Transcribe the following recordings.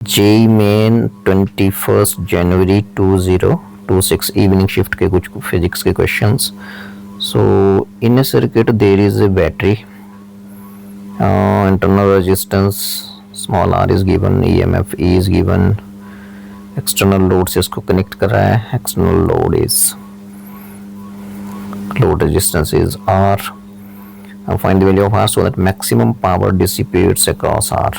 JEE main 21 जनवरी 2026 evening shift के कुछ physics के questions. So in a circuit there is a battery, internal resistance small r is given, EMF E is given, external load से इसको connect कर रहा है, external load resistance is R. Find the value of R so that maximum power dissipates across R.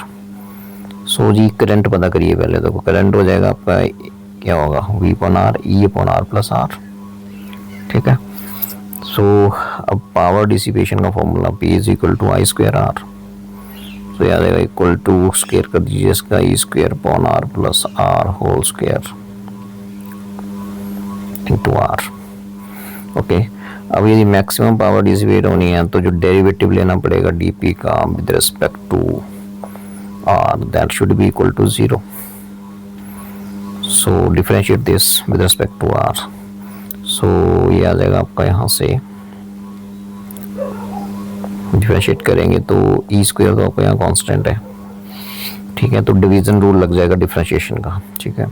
So ji current पता करिए पहले. देखो current हो जाएगा आपका क्या होगा, V upon r E upon r plus r. ठीक है. सो अब पावर डिसिपेशन का formula P is equal to I square r. तो याद आएगा इक्वल टू स्क्वायर कर दीजिए इसका e square upon r plus r whole square into r. Okay. अब यदि मैक्सिमम पावर डिसिपेट होनी है तो जो डेरिवेटिव लेना पड़ेगा डीपी का with respect to r, that should be equal to 0. So differentiate this with respect to r. So ये आ जाएगा आपका यहाँ से डिफरेंशिएट करेंगे तो ई स्क्वायर तो आपका यहाँ कांस्टेंट है. ठीक है. तो डिवीजन रूल लग जाएगा डिफरेंशिएशन का. ठीक है.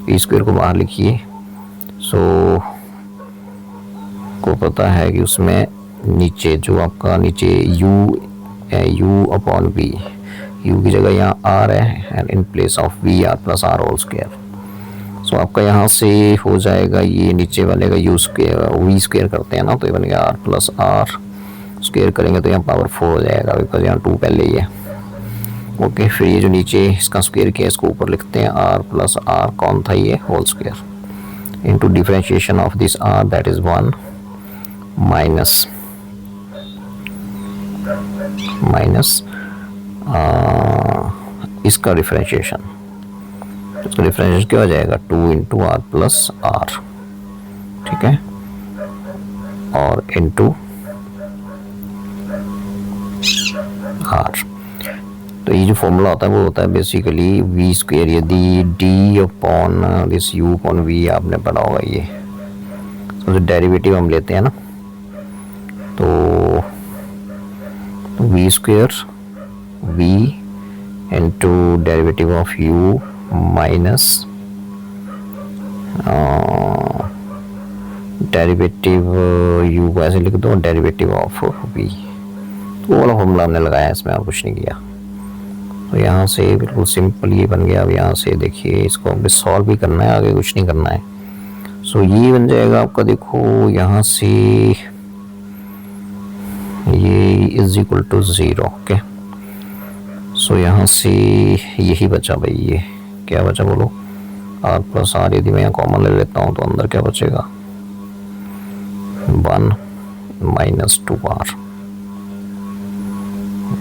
ई स्क्वायर को बाहर लिखिए. सो को पता है कि उसमें नीचे जो आपका नीचे u है, u अपॉन v, u की जगह यहाँ r है and in place of v r plus r whole square. So आपका यहाँ से हो जाएगा ये नीचे वाले का u स्क्वायर v स्क्वायर करते हैं ना, तो ये बन गया r प्लस आर स्क्वायर करेंगे तो यहाँ पावर 4 हो जाएगा बिकॉज यहाँ 2 पहले ही है. ओके. फिर ये जो नीचे इसका स्क्वायर किया इसको ऊपर लिखते हैं r प्लस आर कौन था ये whole square into differentiation of this r that is 1 minus इसका डिफरेंशिएशन. इसका डिफरेंशिएशन क्या हो जाएगा 2 इंटू आर प्लस आर. ठीक है. और इंटू आर. तो ये जो फॉर्मूला होता है वो होता है बेसिकली वी स्क्वायर यदि D upon this U upon V आपने पढ़ा होगा. ये तो डेरिवेटिव हम लेते हैं ना, तो V square V into derivative of U minus derivative U को ऐसे लिख दो डेरिवेटिव ऑफ वी. वो वाला फॉर्मूला हमने लगाया इसमें और कुछ नहीं किया. तो यहाँ से बिल्कुल सिंपल ये बन गया. अब यहाँ से देखिए इसको अभी सॉल्व भी करना है, आगे कुछ नहीं करना है. सो ये बन जाएगा आपका. देखो यहाँ से ये इज इक्वल टू 0. ओके. सो यहाँ से यही बचा भाई. ये क्या बचा बोलो, आर प्लस आर. यदि मैं यहाँ कॉमन ले लेता हूँ तो अंदर क्या बचेगा 1 माइनस 2r.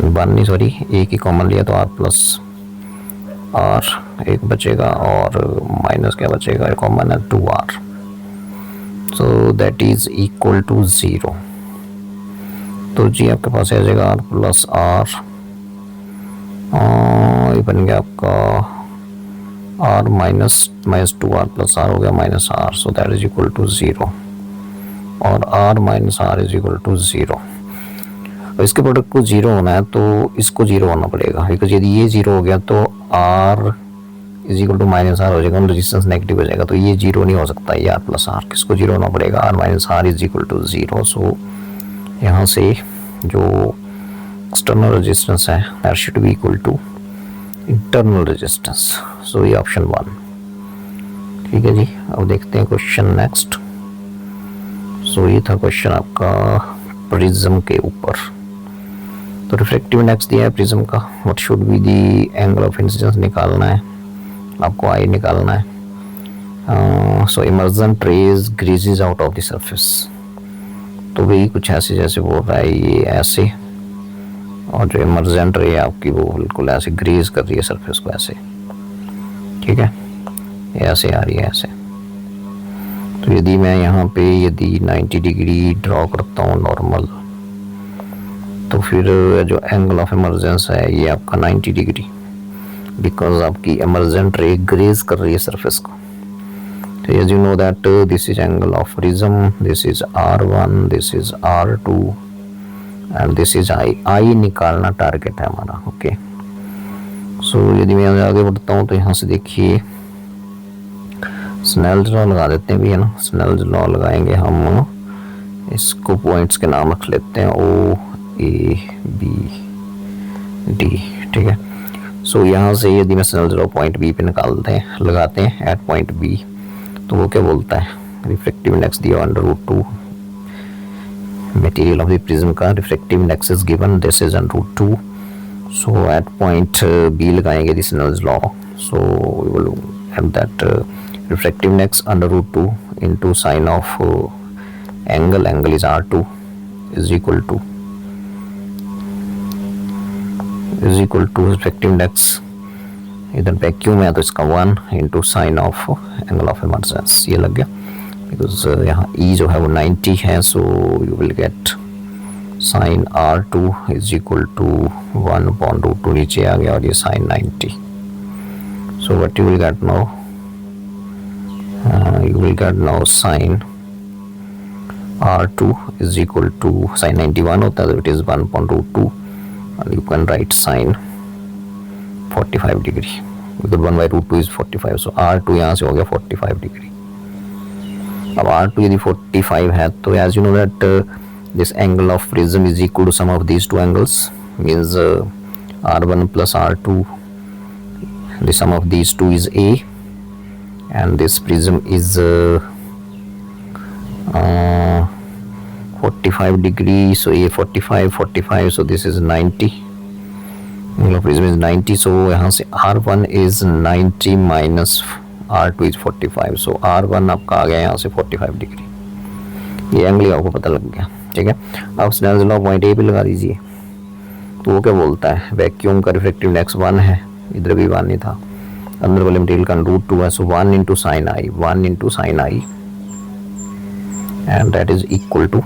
1 नहीं सॉरी एक ही कॉमन लिया तो आर प्लस आर एक बचेगा और माइनस क्या बचेगा कॉमन है 2r. So that is equal to 0. तो जी आपके पास आ जाएगा आर प्लस आर. ये बन गया आपका are minus 2r plus R हो गया minus R. So that is equal to 0 और R minus are is equal to 0. इसके प्रोडक्ट को 0 होना है तो इसको 0 होना पड़ेगा बिकॉज यदि ये 0 हो गया तो R is equal to minus R हो जाएगा, रेजिस्टेंस नेगेटिव हो जाएगा. तो ये 0 नहीं हो सकता. ये आर प्लस आर किसको 0 होना पड़ेगा, r minus are is equal to 0. So यहाँ से जो एक्सटर्नल रेजिस्टेंस है that should be equal to internal resistance. So ये ऑप्शन 1. ठीक है जी. अब देखते हैं क्वेश्चन नेक्स्ट. सो ये था क्वेश्चन आपका प्रिज्म के ऊपर. तो रिफ्रैक्टिव इंडेक्स दिया है प्रिज्म का. What should be the angle of incidence निकालना है आपको, आई निकालना है. So emergent rays grazes out of the surface. तो वही कुछ ऐसे जैसे बोल रहा है ये ऐसे, और जो इमर्जेंट रे आपकी वो बिल्कुल ऐसे ग्रीज कर रही है सरफेस को ऐसे. ठीक है. ऐसे आ रही है ऐसे. तो यदि मैं यहाँ पे यदि 90 डिग्री ड्रॉ करता हूँ नॉर्मल, तो फिर जो एंगल ऑफ इमर्जेंस है ये आपका 90 डिग्री बिकॉज आपकी इमर्जेंट रे ग्रेज कर रही है सरफेस को. So as you know that this is angle of prism, this is R1, this is R2 and this is I निकालना टारगेट है हमारा. ओके. सो यदि मैं आगे बढ़ता हूँ तो यहाँ से देखिए स्नेल्स लॉ लगा देते हैं भी, है ना। स्नेल्स लॉ लगाएंगे हम, इसको पॉइंट्स के नाम रख लेते हैं O A B D, ठीक है। सो यहाँ से यदि मैं स्नेल्स लॉ पॉइंट बी पे लगाते हैं एट पॉइंट बी, तो वो क्या बोलता है, रिफ्रैक्टिव इंडेक्स दिया √2, मटेरियल ऑफ द प्रिज्म का refractive index is given, this is √2। So at point B लगाएंगे this Snell's law, so we will have that refractive index √2 into sine of angle is R2 is equal to refractive index, इधर vacuum है तो इसका 1 into sine of angle of emergence, ये लग गया। Because यहाँ E जो है वो 90 है, so you will get sin R2 is equal to 1/√2, नीचे आ गया, और ये sin 90। So what you will get now, you will get now sin R2 is equal to sin 91 होता है, it is 1/√2, and you can write sin 45 degree because 1/√2 is 45, so R2 यहाँ से हो गया 45 degree। अब R2 यदि 45 है तो as you know that this angle of prism is equal to sum of these two angles, means R1 plus R2, the sum of these two is A, and this prism is 45 degree, so A 45, so this is 90, angle of prism is 90, so यहाँ से R1 is 90 minus R2 is 45, so R1 आपका आ गया यहाँ से 45 degree, ये angle आपको पता लग गया, ठीक है। अब स्नेल्स लॉ पॉइंट ए पे लगा दीजिए, तो वो क्या बोलता है, वैक्यूम का रिफ्रैक्टिव इंडेक्स 1 है, इधर भी 1 नहीं था, अंदर वाले मटेरियल का √2 है, so 1 into sin I, and that is equal to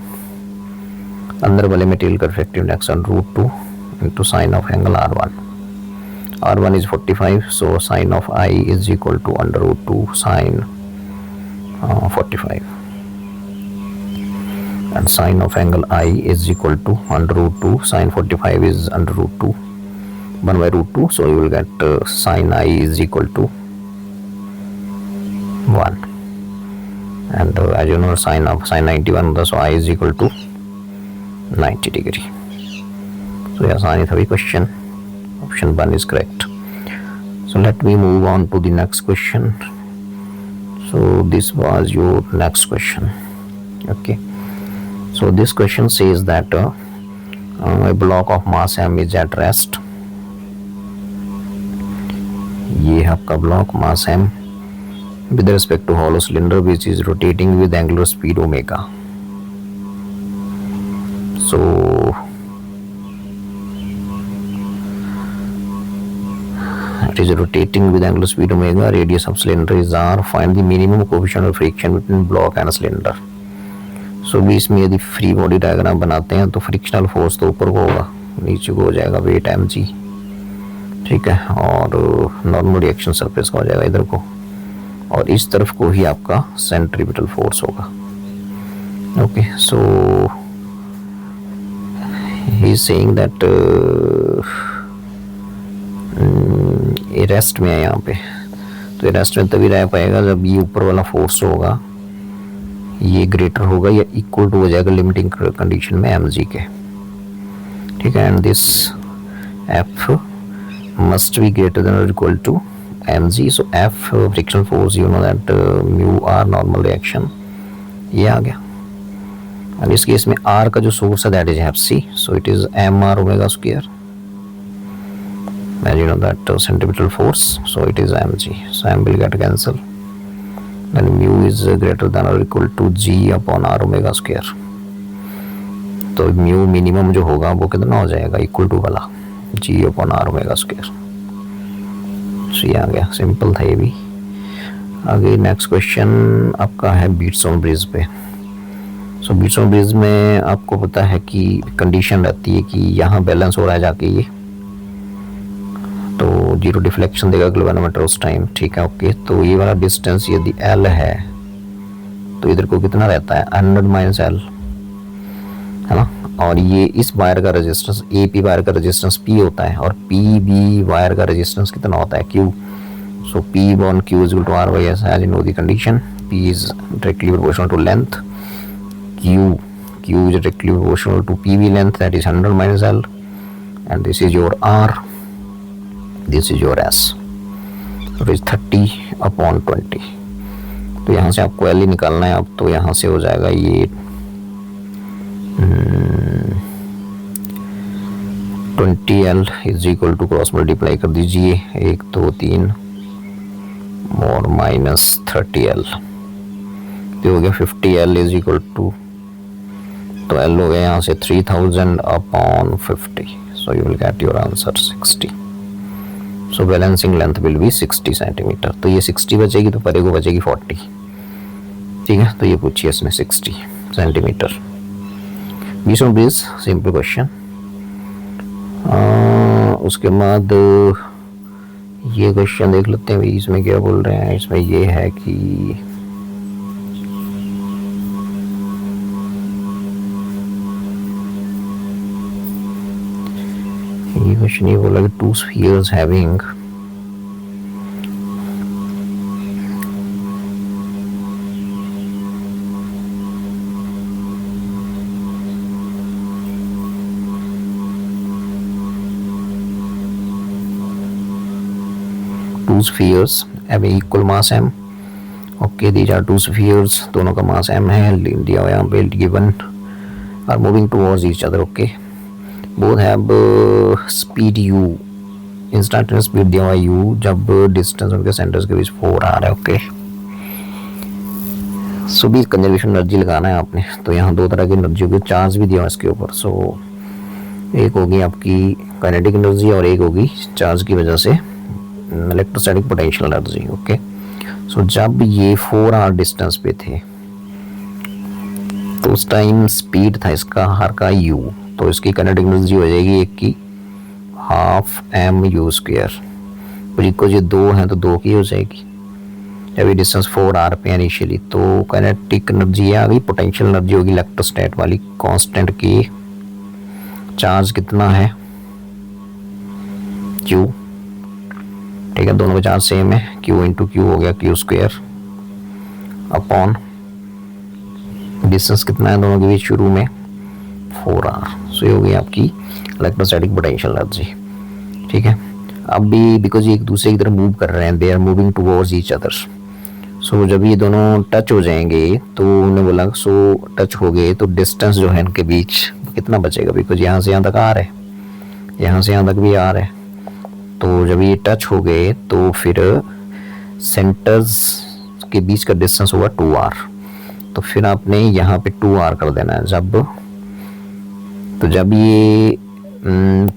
अंदर वाले मटेरियल का refractive index √2 into sin of angle R1 is 45, so sin of I is equal to √2 sin 45, and sin of angle I is equal to √2 sin 45 is √2 1/√2, so you will get sin I is equal to 1, and as you know sin 91, so I is equal to 90 degree। So yes, answer the question, option 1 is correct। So let me move on to the next question। So this was your next question, okay। So this question says that a block of mass m is at rest, ये आपका block mass m with respect to hollow cylinder which is rotating with angular speed omega। So it is rotating with angular speed omega, radius of cylinder is r, find the minimum coefficient of friction between block and cylinder। So बीच में यदि free body diagram बनाते हैं तो frictional force तो ऊपर को होगा, नीचे को हो जाएगा वेट mg, ठीक है, और नॉर्मल रिएक्शन सरफेस का हो जाएगा इधर को, और इस तरफ को ही आपका सेंट्रीपिटल फोर्स होगा, okay. So he is saying that ये रेस्ट में है यहाँ पे, तो ये रेस्ट में तभी रह पाएगा जब ये ऊपर वाला फोर्स होगा ये ग्रेटर होगा या इक्वल टू हो जाएगा लिमिटिंग कंडीशन में mg के, ठीक है, and this f must be greater than or equal to mg, so f frictional force, you know that mu r normal reaction, ये आ गया। और इस केस में r का जो सोर्स है that is fc, so it is mr omega square, and you know that centripetal force, so it is mg, so m will get cancel, then mu is greater than or equal to g upon r omega square, तो mu minimum जो होगा वो कितना हो जाएगा, equal to वाला g upon r omega square। सो ये आ गया, सिंपल था ये भी। आगे नेक्स्ट क्वेश्चन आपका है बीट्सटोन ब्रिज पे। सो बीट्सटोन ब्रिज में आपको पता है कि कंडीशन रहती है कि यहाँ बैलेंस हो रहा है जाके ये, तो जीरो डिफ्लेक्शन देगा ग्लोवेनोमीटर उस टाइम, ठीक है, ओके। तो ये वाला डिस्टेंस यदि l है तो इधर को कितना रहता है 100 - l, है ना, और ये इस वायर का रेजिस्टेंस ए पी वायर का रेजिस्टेंस पी होता है और पी बी वायर का रेजिस्टेंस कितना होता है Q. So P one Q is equal to R Y S as you know the condition. P is directly proportional to length. Q is directly proportional to PV length, that is 100 minus L, and this is your R, this is your S. So it is 30/20. तो यहाँ से आपको L ही निकालना है. अब तो यहाँ से हो जाएगा ये 20L is equal to cross multiply कर दीजिए 1 2 3 और माइनस 30L तो हो गया 50L इज इक्वल टू, तो L हो गया यहाँ से 3000/50. So you will get your answer 60. So balancing length will be 60 centimetre. तो ये 60 बचेगी तो परे को बचेगी 40. ठीक है, तो ये पूछिए इसने 60 सेंटीमीटर. बीस और 20 सिंपल क्वेश्चन. उसके बाद ये क्वेश्चन देख लेते हैं भाई. इसमें क्या बोल रहे हैं, इसमें ये है कि ये क्वेश्चन ये बोला कि to spheres having two spheres having equal mass m. Okay, these are two spheres, दोनों का mass m है. दिया हुआ यहाँ पे given are moving towards each other. Okay, both have speed u, instantaneous speed दिया हुआ u जब distance उनके centers के बीच 4 आ रहा है. Okay, सो भी कंजर्वेशन एनर्जी लगाना है आपने. तो यहाँ दो तरह की एनर्जी होगी. चार्ज भी दिया हुआ इसके ऊपर. सो एक होगी आपकी काइनेटिक एनर्जी और एक होगी चार्ज की वजह से इलेक्ट्रोस्टैटिक पोटेंशियल एनर्जी. ओके, सो जब ये 4r डिस्टेंस पे थे तो उस टाइम स्पीड था इसका हर का u. तो इसकी काइनेटिक एनर्जी हो जाएगी एक की हाफ mu². बिकॉज ये दो हैं तो दो की हो जाएगी. जब ये डिस्टेंस 4r पे इनिशियली तो काइनेटिक एनर्जी आ गई. पोटेंशियल एनर्जी होगी इलेक्ट्रोस्टैट वाली कांस्टेंट की. चार्ज कितना है q. ठीक है, दोनों का चार्ज सेम है. q इंटू क्यू हो गया q² अपॉन डिस्टेंस कितना है दोनों के बीच शुरू में 4r. सो ये हो गई आपकी इलेक्ट्रोस्टैटिक पोटेंशियल एनर्जी. ठीक है, अब भी बिकॉज ये एक दूसरे की तरफ मूव कर रहे हैं, they are moving towards each other. So जब ये दोनों टच हो जाएंगे तो उन्होंने बोला सो टच हो गए तो डिस्टेंस जो है इनके बीच कितना बचेगा. बिकॉज यहाँ से यहाँ तक आ रहे हैं, यहाँ से यहाँ तक भी आ रहे हैं. तो जब ये टच हो गए तो फिर सेंटर्स के बीच का डिस्टेंस होगा 2r. तो फिर आपने यहाँ पे 2r कर देना है. जब ये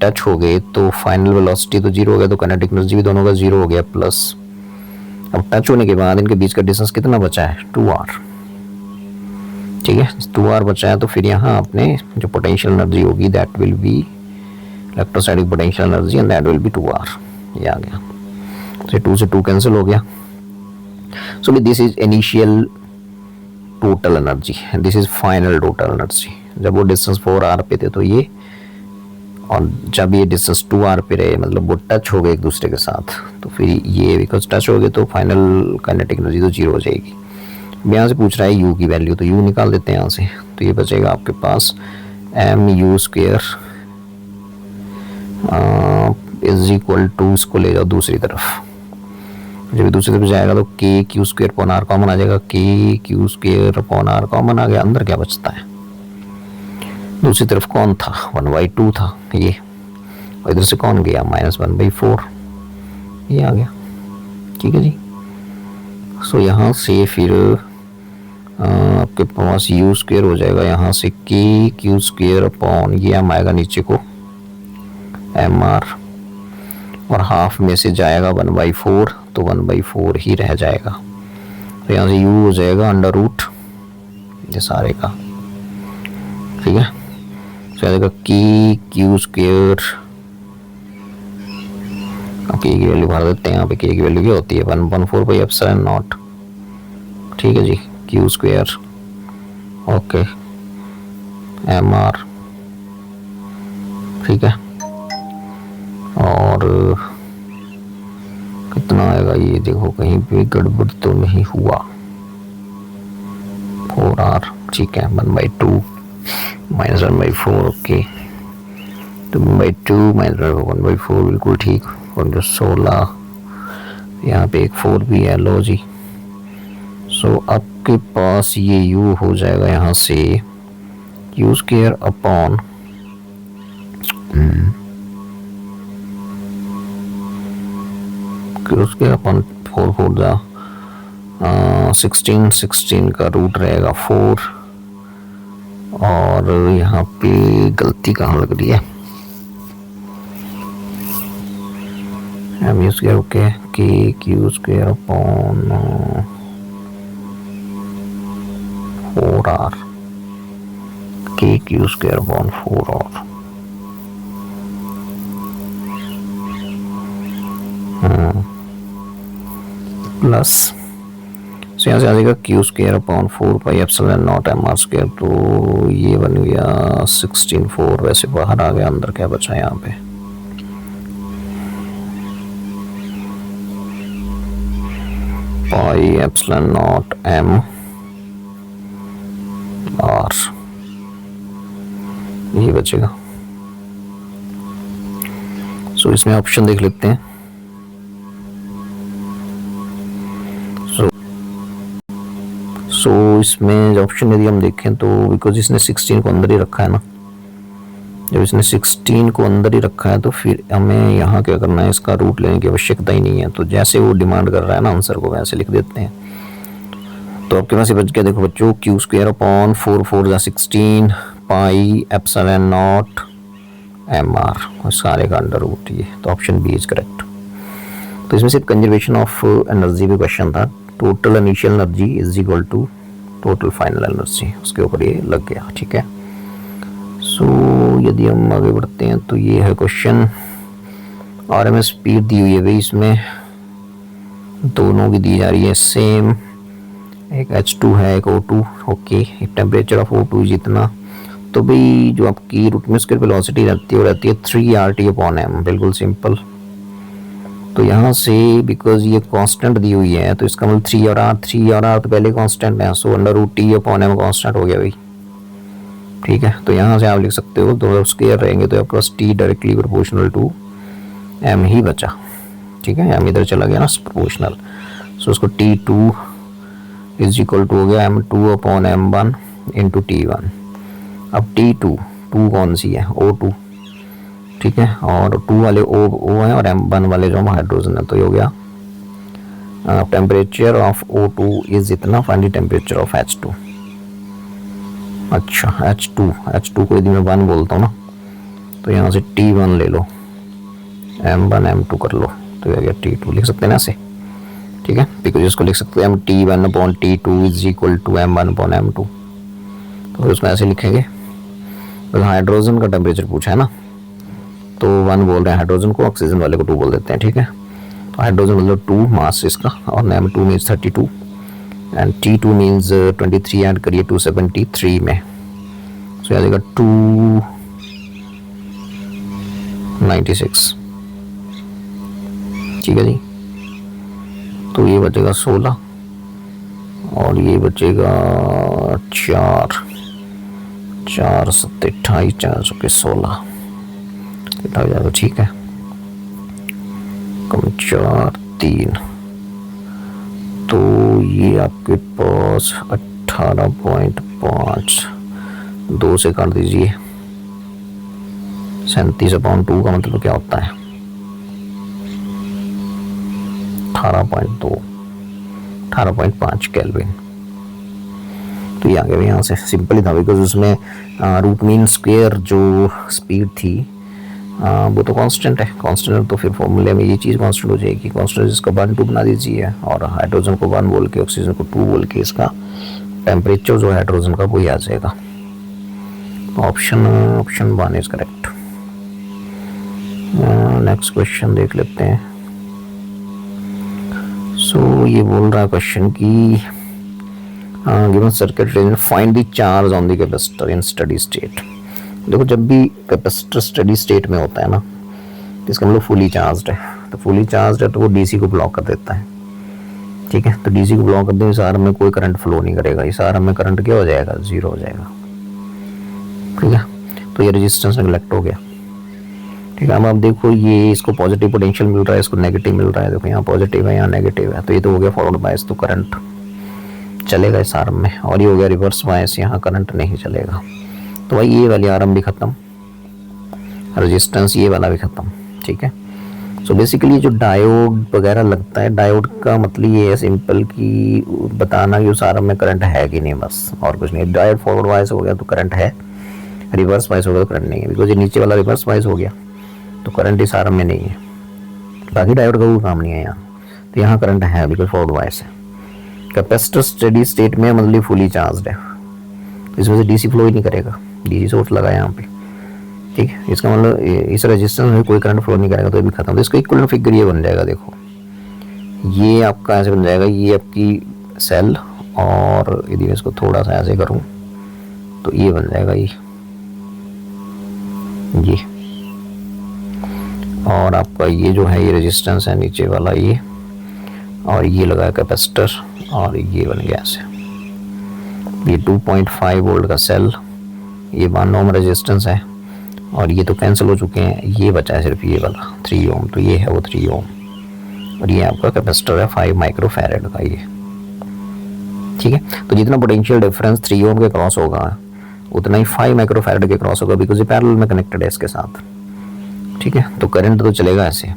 टच हो गए तो फाइनल वेलोसिटी तो 0 हो गया. तो काइनेटिक एनर्जी भी दोनों का 0 हो गया प्लस. अब टच होने के बाद इनके बीच का डिस्टेंस कितना बचा है 2r. ठीक है, 2r बचा है. तो फिर यहाँ आपने जो पोटेंशियल एनर्जी होगी that will be electrostatic potential energy and that will be 2r. ये आ गया. तो 2 से 2 कैंसिल हो गया. So this is initial total energy, this is final total energy. जब वो डिस्टेंस 4r पे थे तो ये, और जब ये डिस्टेंस 2r पे रहे मतलब वो टच हो गए एक दूसरे के साथ तो फिर ये बिकॉज टच हो गए तो फाइनल काइनेटिक एनर्जी तो 0 हो जाएगी. यहाँ से पूछ रहा है u की वैल्यू, तो u निकाल देते हैं यहाँ से. तो ये बचेगा आपके पास mu² इज इक्वल टू, इसको ले जाओ दूसरी तरफ. जब दूसरी तरफ जाएगा तो k²/r कॉमन आ जाएगा. k²/r कॉमन आ गया. अंदर क्या बचता है, दूसरी तरफ कौन था 1/2 था ये, और इधर से कौन गया -1/4. ये आ गया. ठीक है जी. सो यहाँ से फिर आपके पास u² हो जाएगा. यहाँ से k² अपॉन ये m आएगा नीचे को mr, और हाफ में से जाएगा 1/4 तो 1/4 ही रह जाएगा. तो यहाँ से u हो जाएगा √ ये सारे का. ठीक है, तो जाएगा k² k की वैल्यू भर देते हैं यहाँ पे. k की वैल्यू क्या होती है 1/4/ε0. ठीक है जी, q². ओके, mr ठीक है। और कितना आएगा ये देखो, कहीं भी गड़बड़ तो नहीं हुआ। 4r ठीक है, 1/2 माइनस 1/4 ओके, तो 1/2 माइनस 1/4 बिल्कुल ठीक। और जो 16 यहाँ पे एक 4 भी है, लो जी। सो आपके पास ये u हो जाएगा यहाँ से u स्क्वायर अपॉन उसके अपन 4 4 जा 16 का रूट रहेगा 4। और यहाँ पे गलती कहाँ लग रही है, m square okay, k q square upon 4r, k q square upon 4r plus से यहाँ से आ जाएगा Q square upon 4 pi epsilon naught M R square. तो ये बन गया 16 4, वैसे बाहर आ गया, अंदर क्या बचा यहाँ पे, pi epsilon naught M R, ये बचेगा। सो इसमें ऑप्शन देख लेते हैं। सो इसमें ऑप्शन यदि हम देखें तो बिकॉज इसने 16 को अंदर ही रखा है ना, जब इसने 16 को अंदर ही रखा है तो फिर हमें यहाँ क्या करना है, इसका रूट लेने की आवश्यकता ही नहीं है। तो जैसे वो डिमांड कर रहा है ना आंसर को, वैसे लिख देते हैं। तो आपके पास ये बच गया, देखो बच्चों, क्यू स्क्वायर अपॉन 4 4 जा 16 pi epsilon naught M R, सारे का अंडर रूट ये। तो ऑप्शन बी इज करेक्ट। तो इसमें सिर्फ कंजर्वेशन ऑफ एनर्जी पे क्वेश्चन था। Total initial energy is equal to total final energy, उसके ऊपर ये लग गया। ठीक है। सो यदि हम आगे बढ़ते हैं तो ये है क्वेश्चन, आरएमएस स्पीड दी हुई है भाई, इसमें दोनों की दी जा रही है सेम, एक H2 है एक O2 ओके। एक टेम्परेचर ऑफ O2 जितना, तो भाई जो आपकी रूट में स्क्वायर वेलोसिटी रहती है वो रहती है 3RT/m, बिल्कुल सिंपल। तो यहाँ से बिकॉज ये कांस्टेंट दी हुई है तो इसका मतलब 3 और r तो पहले कांस्टेंट है, सो √T/m कांस्टेंट हो गया भाई। ठीक है। तो यहाँ से आप लिख सकते हो, दो स्क्वायर रहेंगे तो आपके पास T directly proportional to m ही बचा। ठीक है, m इधर चला गया ना प्रोपोर्शनल, सो उसको T2 इज इक्वल टू हो गया m2/m1 इंटू T1। अब T2 कौन सी है, O2। ठीक है, और 2 वाले O है और M1 वाले जो हाइड्रोजन है, तो ये हो गया टेम्परेचर ऑफ O2 इज इतना, find the temperature of H2। अच्छा H2 को यदि मैं 1 बोलता हूँ ना, तो यहाँ से T1 ले लो, M1 M2 कर लो, तो ये गया T2, लिख सकते हैं ना ऐसे। ठीक है, बिकॉज इसको लिख सकते हैं हम T1/T2 is equal to M1/M2, तो उसमें ऐसे लिखेंगे। तो हाइड्रोजन का टेम्परेचर पूछा है ना, तो 1 बोल रहे हैं हाइड्रोजन को, ऑक्सीजन वाले को 2 बोल देते हैं। ठीक है, तो हाइड्रोजन मतलब 2 मास इसका, और M2 means 32 and T2 means 23 add करिए 273 में, सो आ जाएगा 296। ठीक है जी, तो ये बचेगा 16 और ये बचेगा 4 7 28 4 के 16 हो जाएगा। ठीक है, कम 4 3, तो ये आपके पास 18.5, 2 से काट दीजिए, 37/2 का मतलब क्या होता है 18.2, 18.5 केल्विन। तो ये आ गया यहाँ से, सिंपल ही था बिकॉज उसमें रूट मीन स्क्वायर जो स्पीड थी वो तो कांस्टेंट है, कांस्टेंट तो फिर फॉर्मूले में ये चीज़ कांस्टेंट हो जाएगी। कांस्टेंट इसका 1 2 बना दीजिए, और हाइड्रोजन को 1 बोल के ऑक्सीजन को 2 बोल के इसका टेम्परेचर जो हाइड्रोजन का वही आ जाएगा। Option 1 is correct. Next question देख लेते हैं। सो ये बोल रहा है क्वेश्चन की given circuit find the charge on the capacitor in steady state. देखो जब भी कैपेसिटर स्टेडी स्टेट में होता है ना, इसका मतलब फुली चार्ज्ड है, तो फुली चार्ज्ड है तो वो डीसी को ब्लॉक कर देता है, ठीक है। तो डीसी को ब्लॉक कर दें, इस आर्म में कोई करंट फ्लो नहीं करेगा, इस आर्म में करंट क्या हो जाएगा, जीरो हो जाएगा, ठीक है। तो ये रेजिस्टेंस नेगलेक्ट हो गया, ठीक है। अब आप देखो ये इसको पॉजिटिव पोटेंशियल मिल रहा है, इसको नेगेटिव मिल रहा है, देखो यहाँ पॉजिटिव है यहाँ नेगेटिव है, तो ये तो हो गया फॉरवर्ड बायस, तो करंट चलेगा इस आर्म में। और ये हो गया रिवर्स बायस, यहाँ करंट नहीं चलेगा। तो भाई ये वाली आर्म भी खत्म, रेजिस्टेंस ये वाला भी खत्म, ठीक है। सो बेसिकली जो डायोड वगैरह लगता है, डायोड का मतलब ये है सिंपल कि बताना कि उस आर्म में करंट है कि नहीं, बस और कुछ नहीं। डायोड फॉरवर्ड बायस हो गया तो करंट है, रिवर्स बायस हो गया तो करंट नहीं है, बिकॉज ये नीचे वाला रिवर्स बायस हो गया तो करंट इस आर्म में नहीं है। बाकी डायोड का कोई काम नहीं है यहाँ, तो यहाँ करंट है बिकॉज फॉरवर्ड बायस है। कैपेसिटर स्टेडी स्टेट में मतलब फुली चार्ज्ड है, इसमें से डीसी फ्लो ही नहीं करेगा, डीसी सोर्स लगा है यहाँ पे, ठीक है। इसका मतलब इस रेजिस्टेंस में कोई करंट फ्लो नहीं करेगा, तो ये भी खत्म। तो इसका इक्विवेलेंट फिगर ये बन जाएगा, देखो ये आपका ऐसे बन जाएगा, ये आपकी सेल, और यदि मैं इसको थोड़ा सा ऐसे करूँ तो ये बन जाएगा ये, और आपका ये जो है ये रेजिस्टेंस है नीचे वाला ये, और ये लगा है कैपेसिटर, और ये बन गया ऐसे। ये 2.5 वोल्ट का सेल, ये 1 ओम रेजिस्टेंस है, और ये तो कैंसिल हो चुके हैं, ये बचा है सिर्फ ये वाला 3 ओम, तो ये है वो 3 ओम, और ये आपका कैपेसिटर है 5 माइक्रो फैरेड का ये, ठीक है। तो जितना पोटेंशियल डिफरेंस 3 ओम के क्रॉस होगा उतना ही 5 माइक्रो फैरेड के क्रॉस होगा, बिकॉज ये पैरेलल में कनेक्टेड है इसके साथ, ठीक है। तो करंट तो चलेगा ऐसे,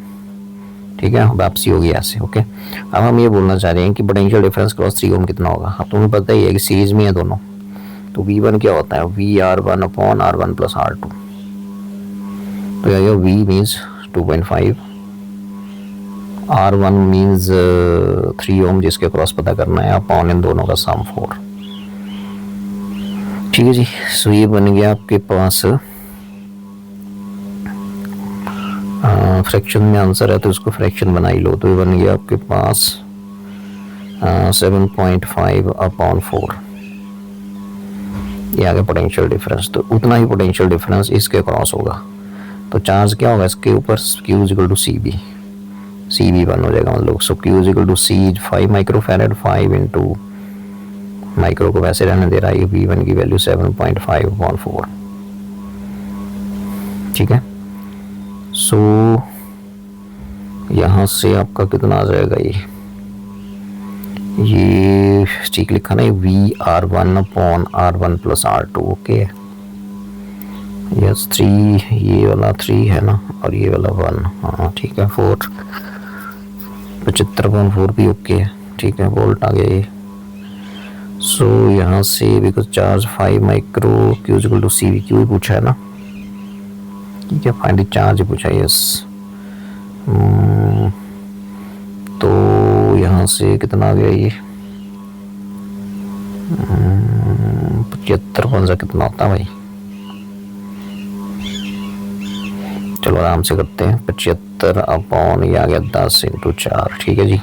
ठीक है, वापसी होगी ऐसे, ओके। अब हम ये बोलना चाह रहे हैं कि पोटेंशियल डिफरेंस क्रॉस 3 ओम कितना होगा। अब तुम्हें पता ही है कि सीरीज में है दोनों, तो V1 क्या होता है, VR1 upon R1 plus R2, तो यह V मीन्स 2.5, R1 मीन्स 3 ओम जिसके क्रॉस पता करना है, अपॉन इन दोनों का सम 4, ठीक है जी। सो ये बन गया आपके पास, फ्रैक्शन में आंसर है तो इसको फ्रैक्शन बना ही लो, तो ये बन गया आपके पास 7.5 अपॉन 4, ये आ गया पोटेंशियल डिफरेंस। तो उतना ही पोटेंशियल डिफरेंस इसके क्रॉस होगा, तो चार्ज क्या होगा इसके ऊपर, Q is equal to CB1 हो जाएगा, मतलब so Q is equal to C 5 micro farad, 5 into micro को वैसे रहने दे रहा है, V1 की वैल्यू 7.5 अपॉन 4, ठीक है। सो यहाँ से आपका कितना आ जाएगा, ये ठीक लिखा ना, VR1 upon R1 plus R2, okay. Yes 3, ये वाला 3 है ना, और ये वाला 1, हाँ ठीक है। 4 75.4 भी ओके है, ठीक है, वोल्ट आ गया ये। सो यहाँ से because charge 5 micro, Q equal to CV, Q ही पूछा है ना, ठीक है, फाइंड द चार्ज पूछा, यस। तो यहाँ से कितना आ गया ये, 75 कौन सा कितना होता है भाई, चलो आराम से करते हैं, 75 अपॉन ये आ गया 10 इंटू 4, ठीक है जी।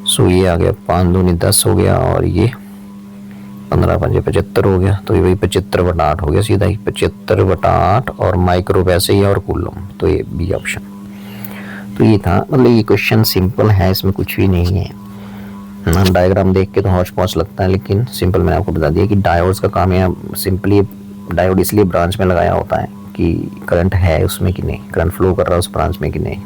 सो ये आ गया 5 दूनी 10 हो गया, और ये 15 5 75 हो गया, तो ये वही 75/8 हो गया सीधा ही, 75/8, और माइक्रो वैसे ही और कूलम, तो ये बी ऑप्शन। तो ये था, मतलब ये क्वेश्चन सिंपल है, इसमें कुछ भी नहीं है ना, डायग्राम देख के तो हौच पौच लगता है, लेकिन सिंपल मैंने आपको बता दिया कि डायोड्स का काम है सिंपली, डायोड इसलिए ब्रांच में लगाया होता है कि करंट है उसमें कि नहीं, करंट फ्लो कर रहा है उस ब्रांच में कि नहीं।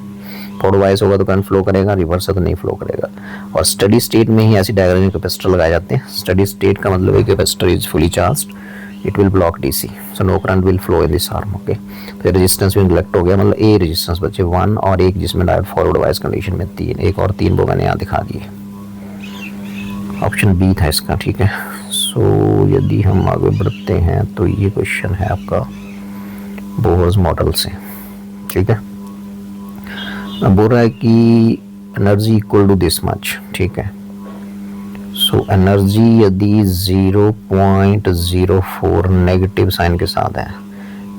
फॉरवर्ड बायस होगा तो करंट फ्लो करेगा, रिवर्स है तो नहीं फ्लो करेगा। और स्टडी स्टेट में ही ऐसी डायग्राम कैपेसिटर लगाए जाते हैं। स्टडी स्टेट का मतलब है capacitor is fully charged, it will block DC, so no current will flow in this arm, okay. तो रेजिस्टेंस भी नेगलेक्ट हो गया, मतलब ए रेजिस्टेंस बचे 1 और एक जिसमें डायोड फॉरवर्ड बायस कंडीशन में 3, एक और 3 वो मैंने यहाँ दिखा दिए, ऑप्शन बी था इसका, ठीक है। सो यदि हम आगे बढ़ते हैं तो ये क्वेश्चन है आपका बोहर्स मॉडल से, ठीक है। अब बोल रहा है कि energy equal to this much, ठीक है। सो एनर्जी यदि 0.04 नेगेटिव साइन के साथ है,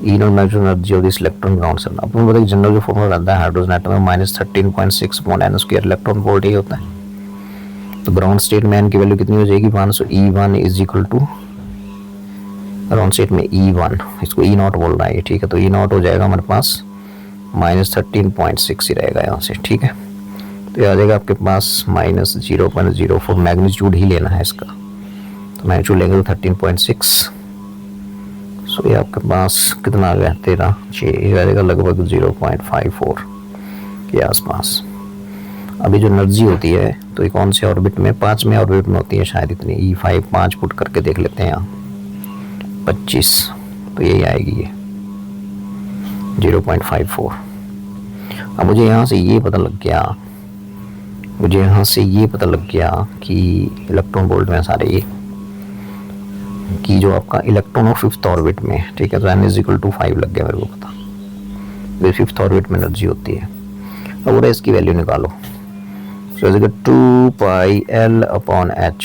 e naught maximum energy of this electron ground से, अपन बताइए जनरल जो फॉर्मूला रहता है हाइड्रोजन एटम में -13.6/n² इलेक्ट्रॉन वोल्ट ही होता है। तो ग्राउंड स्टेट में n की वैल्यू कितनी हो जाएगी 1, so E1 is equal to ground state में E1, इसको E0 बोल रहा है, ठीक है। तो E0 हो जाएगा हमारे पास -13.6 ही रहेगा यहाँ से, ठीक है। तो ये आ जाएगा आपके पास -0.04, मैग्नीट्यूड ही लेना है इसका, तो मैग्नीट्यूड लेंगे तो 13.6। सो ये आपके पास कितना आ गया, 13, 6, ये आ जाएगा लगभग 0.54 के आसपास। अभी जो एनर्जी होती है तो ये कौन से ऑर्बिट में, 5वें ऑर्बिट में होती है शायद इतनी, E5 5 पुट करके देख लेते हैं यहाँ, 25, तो यही आएगी ये 0.54। अब मुझे यहाँ से ये पता लग गया कि इलेक्ट्रॉन वोल्ट में सारे ये कि जो आपका इलेक्ट्रॉन ऑफ 5th ऑर्बिट में, ठीक है, तो n=5 लग गया मेरे को पता, ये 5th ऑर्बिट में एनर्जी होती है। अब बोला इसकी वैल्यू निकालो, सो 2 पाई L अपॉन H,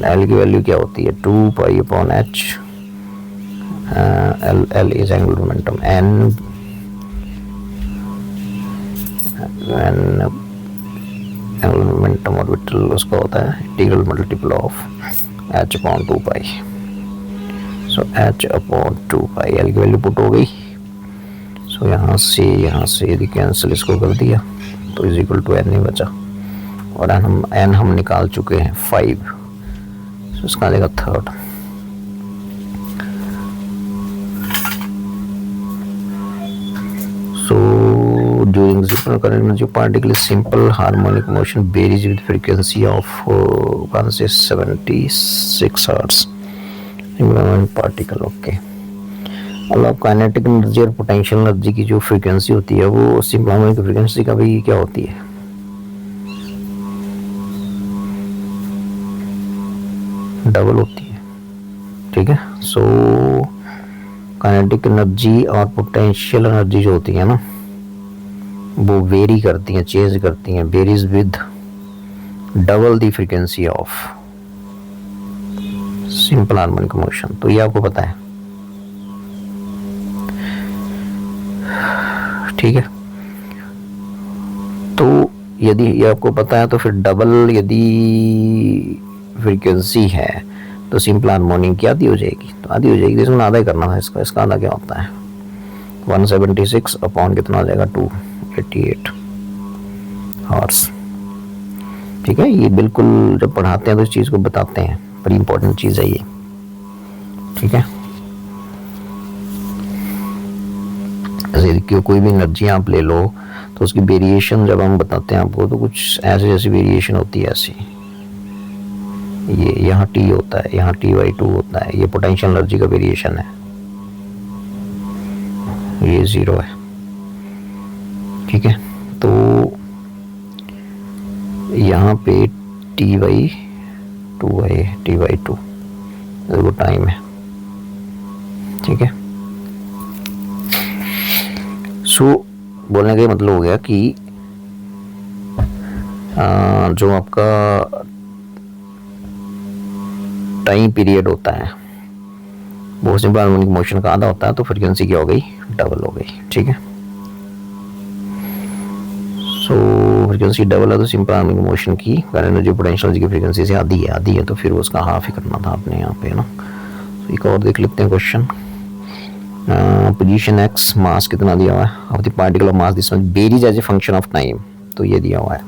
L की वैल्यू क्या होती है, 2 pi upon H, L is angular momentum, angular momentum orbital उसका होता है integral multiple of H upon 2 pi, so H upon 2 pi, L की वैल्यू पुट हो गई। सो यहाँ से यदि कैंसिल इसको कर दिया तो इज इक्वल टू n ही बचा, और n हम निकाल चुके हैं 5, सो इसका आ जाएगा 3rd। So during zero current energy particle is simple harmonic motion varies with frequency of 76 hertz particle, okay. मतलब काइनेटिक एनर्जी और पोटेंशियल एनर्जी की जो फ्रीक्वेंसी होती है वो सिंपल हार्मोनिक फ्रीक्वेंसी का भी क्या होती है, डबल होती है, ठीक है। सो काइनेटिक एनर्जी और पोटेंशियल एनर्जी जो होती है ना, वो वेरी करती हैं, चेंज करती हैं, varies with double the frequency of simple harmonic motion. तो ये आपको पता है, ठीक है। तो यदि ये आपको पता है तो फिर डबल यदि फ्रीक्वेंसी है तो सिंपल हार्मोनिक की आधी हो जाएगी, तो आधी हो जाएगी, इसमें आधा ही करना था इसका आधा क्या होता है, 176 अपॉन कितना आ जाएगा, 288 हॉर्स, ठीक है। ये बिल्कुल जब पढ़ाते हैं तो इस चीज़ को बताते हैं, बड़ी इंपॉर्टेंट चीज़ है ये, ठीक है। जैसे कोई भी एनर्जी आप ले लो तो उसकी वेरिएशन जब हम बताते हैं आपको तो कुछ ऐसे जैसी वेरिएशन होती है, ऐसी ये यहाँ T होता है, यहाँ T/2 होता है, ये पोटेंशियल एनर्जी का वेरिएशन है, ये 0 है, ठीक है। तो यहाँ पे T/2 है, T/2 वो टाइम है, ठीक है। सो बोलने का मतलब हो गया कि जो आपका टाइम पीरियड होता है वो सिंपल हार्मोनिक मोशन का आधा होता है, तो फ्रीक्वेंसी क्या हो गई, डबल हो गई, ठीक है। सो फ्रीक्वेंसी डबल है तो सिंपल हार्मोनिक मोशन की करंट एनर्जी पोटेंशियल एनर्जी की फ्रीक्वेंसी से आधी है, तो फिर उसका हाफ ही करना था आपने यहाँ पे ना। तो एक और देख लेते हैं क्वेश्चन, पोजीशन x, मास कितना दिया हुआ है, of the particle of mass this much varies as a function of time, तो ये दिया हुआ है।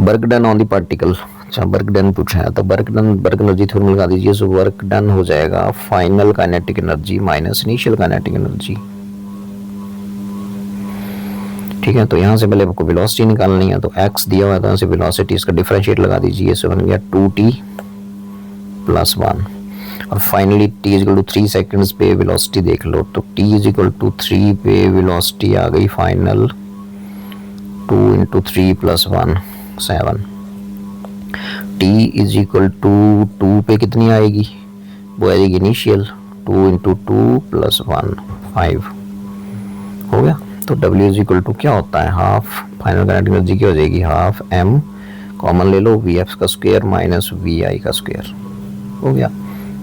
Work done on the particle, अच्छा वर्क डन पूछा है, तो वर्क एनर्जी थ्योरम लगा दीजिए। सो वर्क डन हो जाएगा final kinetic energy minus initial kinetic energy, ठीक है। तो यहाँ से पहले आपको वेलोसिटी निकालनी है, तो x दिया हुआ है तो यहाँ से वेलोसिटी इसका डिफरेंशिएट लगा दीजिए, सो बन गया 2t + 1, और फाइनली t = 3 सेकंड्स पे वेलोसिटी देख लो, तो t = 3 पे वेलोसिटी आ गई फाइनल 2 × 3 + 1 7, t = 2 पे कितनी आएगी, वो आएगी इनिशियल 2 × 2 + 1 5 हो गया। तो W = क्या होता है, हाफ फाइनल काइनेटिक एनर्जी क्या हो जाएगी, हाफ m कॉमन ले लो, Vf का स्क्वायर माइनस Vi का स्क्वायर हो गया।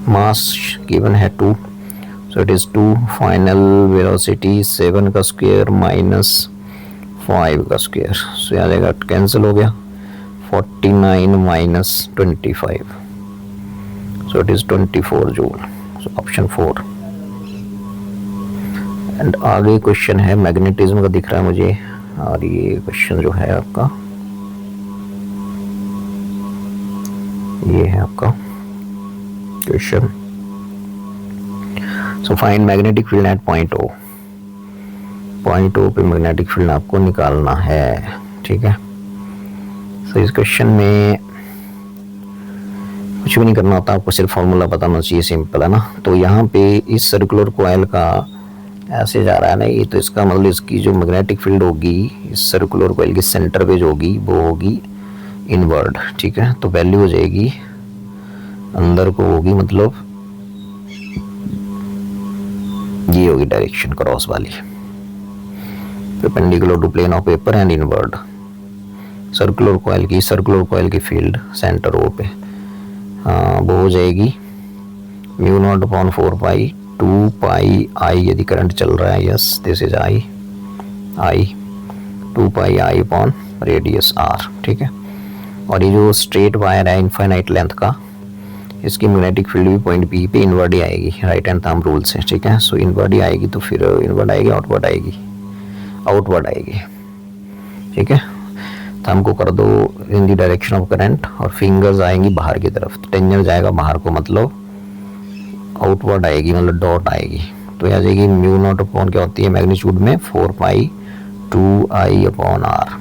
मास गिवन है 2, so it is 2, final velocity 7 का स्क्वायर माइनस 5 का स्क्वायर, सो आ जाएगा कैंसिल हो गया 49 - 25, so it is 24 joule, so option 4। And आगे क्वेश्चन है मैग्नेटिज्म का दिख रहा है मुझे, और ये क्वेश्चन जो है आपका, ये है आपका question. So find magnetic field at point O. Point O पे मैग्नेटिक फील्ड आपको निकालना है, ठीक है। सो इस क्वेश्चन में कुछ भी नहीं करना होता, आपको सिर्फ फॉर्मूला पता होना चाहिए, सिंपल है ना। तो यहाँ पे इस सर्कुलर कॉइल का ऐसे जा रहा है ना ये, तो इसका मतलब इसकी जो मैग्नेटिक फील्ड होगी इस सर्कुलर कॉइल की सेंटर पे जो होगी वो होगी इनवर्ड, ठीक है। तो वैल्यू हो जाएगी अंदर को होगी, मतलब ये होगी डायरेक्शन क्रॉस वाली, perpendicular to plane of paper and inward. Circular coil की फील्ड सेंटर ओ पे वो हो जाएगी mu naught upon 4 pi 2 pi I, यदि करंट चल रहा है, yes this is I 2 pi I upon radius R, ठीक है। और ये जो स्ट्रेट वायर है इनफाइनाइट लेंथ का, इसकी मैग्नेटिक फील्ड भी पॉइंट बी पे इनवर्ड ही आएगी, राइट हैंड थंब रूल से, ठीक है। सो इनवर्ड ही आएगी, तो फिर इनवर्ड आएगी आउटवर्ड आएगी, ठीक है। थंब को कर दो इन दी डायरेक्शन ऑफ करंट, और फिंगर्स आएंगी बाहर की तरफ, तो टेंजर जाएगा बाहर को, मतलब आउटवर्ड आएगी, मतलब डॉट आएगी। तो ये आ जाएगी म्यू नॉट अपॉन क्या होती है मैग्नीट्यूड में 4 पाई 2 आई अपॉन आर।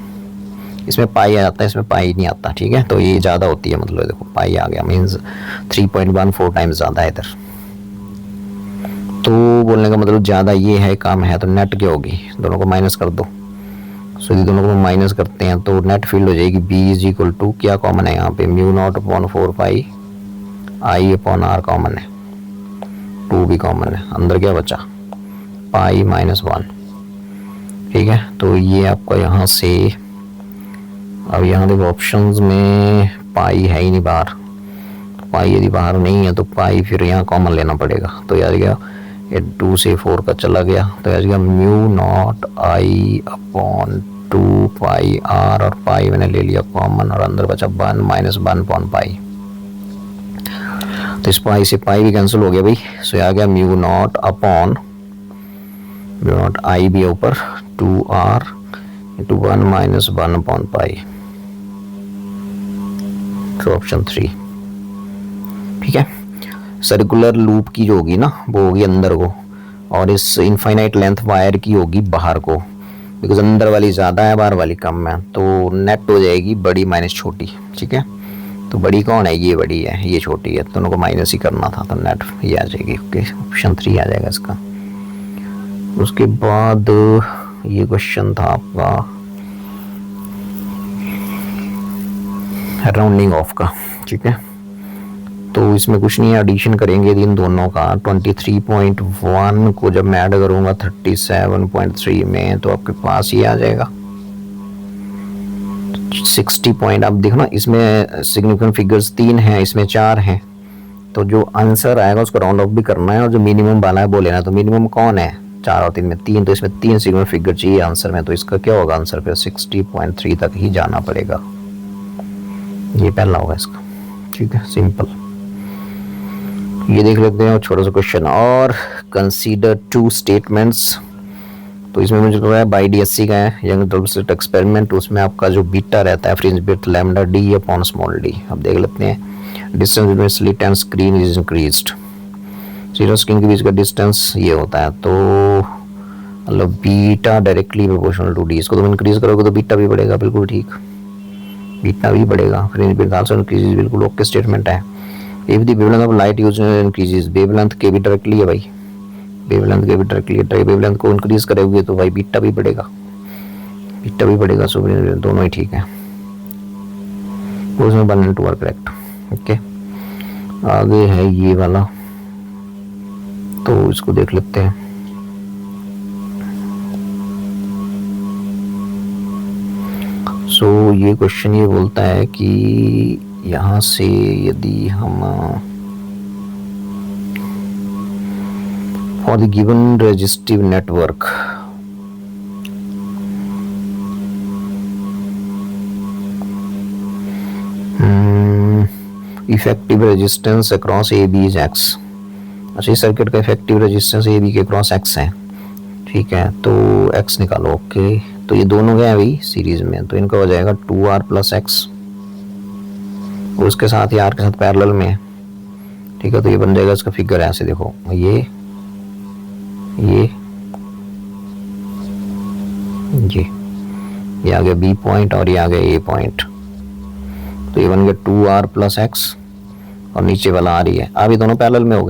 इसमें पाई आ जाता है, इसमें पाई नहीं आता, ठीक है। तो ये ज़्यादा होती है, मतलब देखो पाई आ गया, मीन्स 3.14 टाइम्स ज़्यादा है इधर। तो बोलने का मतलब ज़्यादा ये है, कम है, तो नेट क्या होगी, दोनों को माइनस कर दो। सो ये दोनों को माइनस करते हैं तो नेट फील्ड हो जाएगी बी इज इक्वल टू, क्या कॉमन है यहाँ पे, mu naught upon 4 pi I upon R common है, 2 भी कॉमन है, अंदर क्या बचा पाई -1, ठीक है। तो ये आपका यहाँ से, अब यहाँ देखो ऑप्शंस में पाई है ही नहीं बाहर, तो पाई यदि बाहर नहीं है तो पाई फिर यहाँ कॉमन लेना पड़ेगा। तो याद गया ये 2 से 4 का चला गया, तो याद गया mu naught I upon 2 pi R, और पाई मैंने ले लिया कॉमन, और अंदर बचा 1 -1 अपॉन पाई। तो इस पाई से पाई भी कैंसिल हो गया भाई। सो आ गया म्यू नॉट आई भी ऊपर 2r इंटू 1 -1 अपॉन पाई, तो ऑप्शन 3, ठीक है। सर्कुलर लूप की जो होगी ना वो होगी अंदर को, और इस इनफाइनाइट लेंथ वायर की होगी बाहर को, बिकॉज अंदर वाली ज़्यादा है बाहर वाली कम है, तो नेट हो जाएगी बड़ी माइनस छोटी, ठीक है। तो बड़ी कौन है, ये बड़ी है, ये छोटी है, दोनों को माइनस ही करना था, तो नेट ये आ जाएगी, ओके ऑप्शन 3 आ जाएगा इसका। उसके बाद ये क्वेश्चन था आपका राउंडिंग ऑफ का, ठीक है। तो इसमें कुछ नहीं है, एडिशन करेंगे इन दोनों का, 23.1 को जब मैं ऐड करूँगा 37.3 में, तो आपके पास ये आ जाएगा 60 पॉइंट। अब देखो ना इसमें सिग्निफिकेंट फिगर्स 3 हैं, इसमें 4 हैं, तो जो आंसर आएगा उसको राउंड ऑफ भी करना है, और जो मिनिमम वाला है वो लेना है। तो मिनिमम कौन है, 4 और 3 में 3, तो इसमें 3 सिग्निफिकेंट फिगर चाहिए आंसर में, तो इसका क्या होगा आंसर फिर 60.3 तक ही जाना पड़ेगा, ये पहला होगा इसका, ठीक है सिंपल। ये देख लेते हैं छोटा सा क्वेश्चन, और कंसीडर 2 स्टेटमेंट्स। तो इसमें मुझे पता है बाई DSC का है, यंग डबल एक्सपेरिमेंट, उसमें आपका जो बीटा रहता है fringe width lambda D upon small D. अब देख लेते हैं, distance between slit and screen is increased, slit और स्क्रीन के बीच का डिस्टेंस ये होता है, तो मतलब beta directly proportional to D. इसको तुम इंक्रीज करोगे तो बीटा भी बढ़ेगा, बिल्कुल ठीक, बीटा भी बढ़ेगा, फ्रिंज विड्थ आल्सो इंक्रीजेस, बिल्कुल ओके स्टेटमेंट है। If the wavelength of light used increases, wavelength के भी डायरेक्टली है भाई, वेवलेंथ के भी डायरेक्टली है, वेवलेंथ को इंक्रीज करोगे तो भाई बीटा भी बढ़ेगा, सो दोनों ही ठीक है, उसमें 1 and 2 आर करेक्ट, ओके। आगे है ये वाला, तो इसको देख लेते हैं। सो ये क्वेश्चन ये बोलता है कि यहाँ से यदि हम for the given resistive network effective resistance across A B is X. अच्छा, इस सर्किट का इफेक्टिव रेजिस्टेंस ए बी के क्रॉस एक्स है, ठीक है, तो एक्स निकालो। ओके, तो ये दोनों गए अभी सीरीज में, तो इनका हो जाएगा 2R प्लस एक्स, और उसके साथ ही आर के साथ पैरेलल में है, ठीक है। तो ये बन जाएगा इसका फिगर ऐसे, देखो ये आ गया बी पॉइंट और ये आ गया ए पॉइंट, तो ये बन गया 2R प्लस एक्स और नीचे वाला आ रही है। अभी दोनों पैरेलल में हो